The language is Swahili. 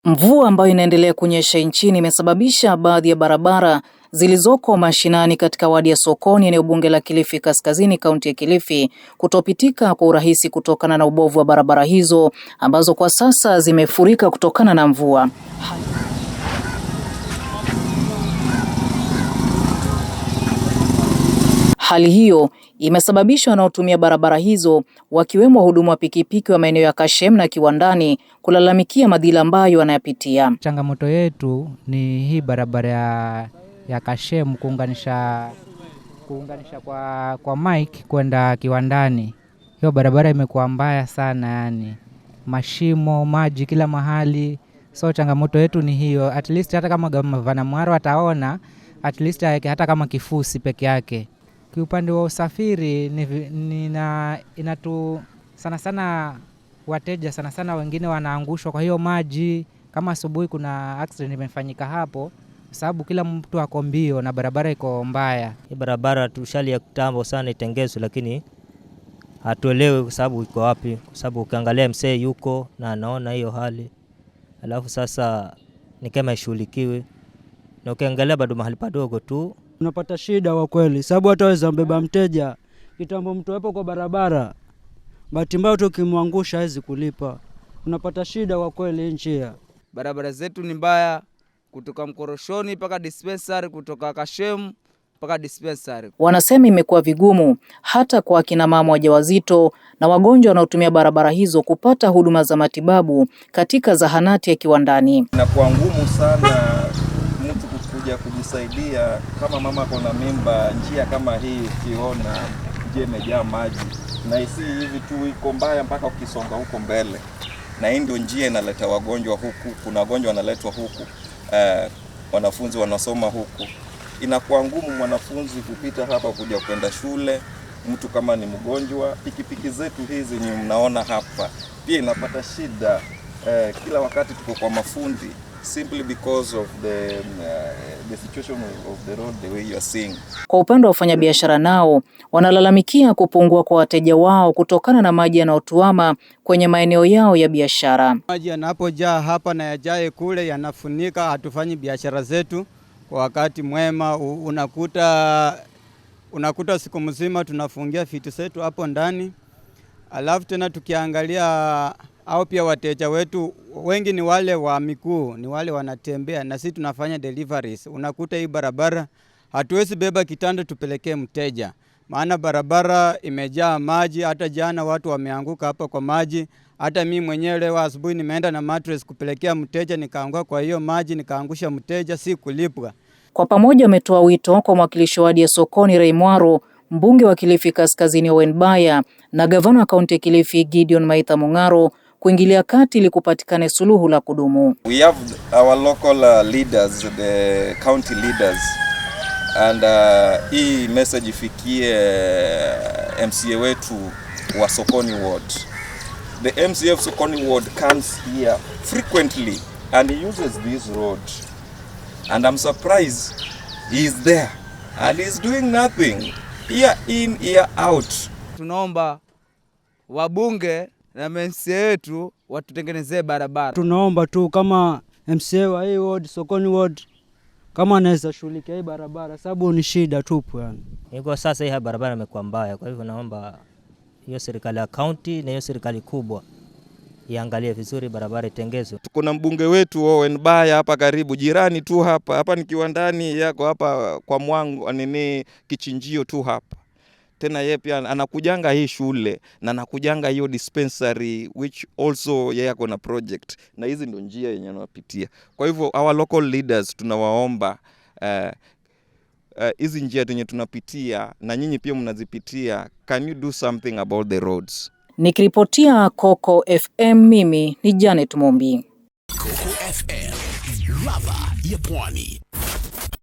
Mvua ambayo inaendelea kunyesha nchini imesababisha baadhi ya barabara zilizoko mashinani katika wadi ya Sokoni, eneo bunge la Kilifi Kaskazini, kaunti ya Kilifi, kutopitika kwa urahisi kutokana na ubovu wa barabara hizo ambazo kwa sasa zimefurika kutokana na mvua. Hali hiyo imesababisha wanaotumia barabara hizo wakiwemo wahudumu wa pikipiki wa maeneo ya Kashem na Kiwandani kulalamikia madhila ambayo wanayapitia. Changamoto yetu ni hii barabara ya Kashem kuunganisha kwa Mike kwenda Kiwandani. Hiyo barabara imekuwa mbaya sana, yani mashimo, maji kila mahali. So changamoto yetu ni hiyo. At least hata kama gavana Mwaro ataona, at least hata kama kifusi peke yake. Kiupande wa usafiri inatu sana wateja sana wengine wanaangushwa kwa hiyo maji. Kama asubuhi kuna accident imefanyika hapo sababu kila mtu ako mbio na barabara iko mbaya. Hii barabara tushali ya kitambo sana itengezwe, lakini hatuelewi kwa sababu iko wapi, kwa sababu ukiangalia msee yuko na anaona hiyo hali. Alafu sasa ni kama ishughulikiwe. Na ukiangalia bado mahali padogo tu. Unapata shida kwa kweli, sababu hataweza mbeba mteja. Kitambo mtu hapo kwa barabara, bahati mbaya tu kimwangusha hawezi kulipa. Unapata shida kwa kweli njia. Barabara zetu ni mbaya, kutoka Mkoroshoni mpaka dispensary, kutoka Kashem mpaka dispensary. Wanasema imekuwa vigumu hata kwa akina mama wajawazito na wagonjwa wanaotumia barabara hizo kupata huduma za matibabu katika zahanati ya Kiwandani. Inakuwa ngumu sana mtu kuja kujisaidia kama mama kuna mimba. Njia kama hii ukiona je imejaa maji na isi hivi tu iko mbaya mpaka ukisonga huko mbele, na hii ndio njia inaleta wagonjwa huku. Kuna wagonjwa wanaletwa huku, wanafunzi wanasoma huku. Inakuwa ngumu mwanafunzi kupita hapa kuja kwenda shule. Mtu kama ni mgonjwa, pikipiki zetu hizi ni mnaona hapa pia inapata shida. Kila wakati tuko kwa mafundi simply because of the situation of the road the way you are seeing. Kwa upande wa wafanyabiashara nao wanalalamikia kupungua kwa wateja wao kutokana na maji yanayotuama kwenye maeneo yao ya biashara. Maji yanapojaa hapa na yajae kule yanafunika, hatufanyi biashara zetu kwa wakati mwema. Unakuta siku mzima tunafungia vitu zetu hapo ndani. Alafu tena tukiangalia au pia wateja wetu wengi ni wale wa miguu, ni wale wanatembea, na sisi tunafanya deliveries. Unakuta hii barabara hatuwezi beba kitanda tupelekee mteja, maana barabara imejaa maji. Hata jana watu wameanguka hapa kwa maji. Hata mimi mwenyewe leo asubuhi nimeenda na mattress kupelekea mteja, nikaanguka kwa hiyo maji, nikaangusha mteja, si kulipwa. Kwa pamoja wametoa wito kwa mwakilishi wa wadi ya Sokoni Ray Mwaro, mbunge wa Kilifi Kaskazini Owen Baya na gavana wa kaunti ya Kilifi Gideon Maitha Mung'aro kuingilia kati ili kupatikane suluhu la kudumu. We have our local leaders, the county leaders, and hii message ifikie MCA wetu wa Sokoni ward. The MCA of Sokoni ward comes here frequently and he uses this road, and I'm surprised he is there and he's doing nothing, year in year out. Tunaomba wabunge na MCA wetu watutengenezee barabara. Tunaomba tu kama MCA wa hii ward, Sokoni ward, kama anaweza shughulikia hii barabara, sababu ni shida tupu yani. Kwa sasa hii barabara imekuwa mbaya, kwa hivyo naomba hiyo serikali ya county na hiyo serikali kubwa iangalie vizuri barabara itengezwe. Tuko na mbunge wetu Owen Baya hapa karibu, jirani tu hapa ni Kiwandani, yako hapa kwa Mwangu nini kichinjio tu hapa. Tena yeye pia anakujanga hii shule na anakujanga hiyo dispensary, which also yeye ako na project, na hizi ndio njia yenye anapitia. Kwa hivyo our local leaders tunawaomba hizi njia zenye tunapitia na nyinyi pia mnazipitia, can you do something about the roads? Nikiripotia Coco FM, mimi ni Janet Mombi. Coco FM, ladha ya Pwani.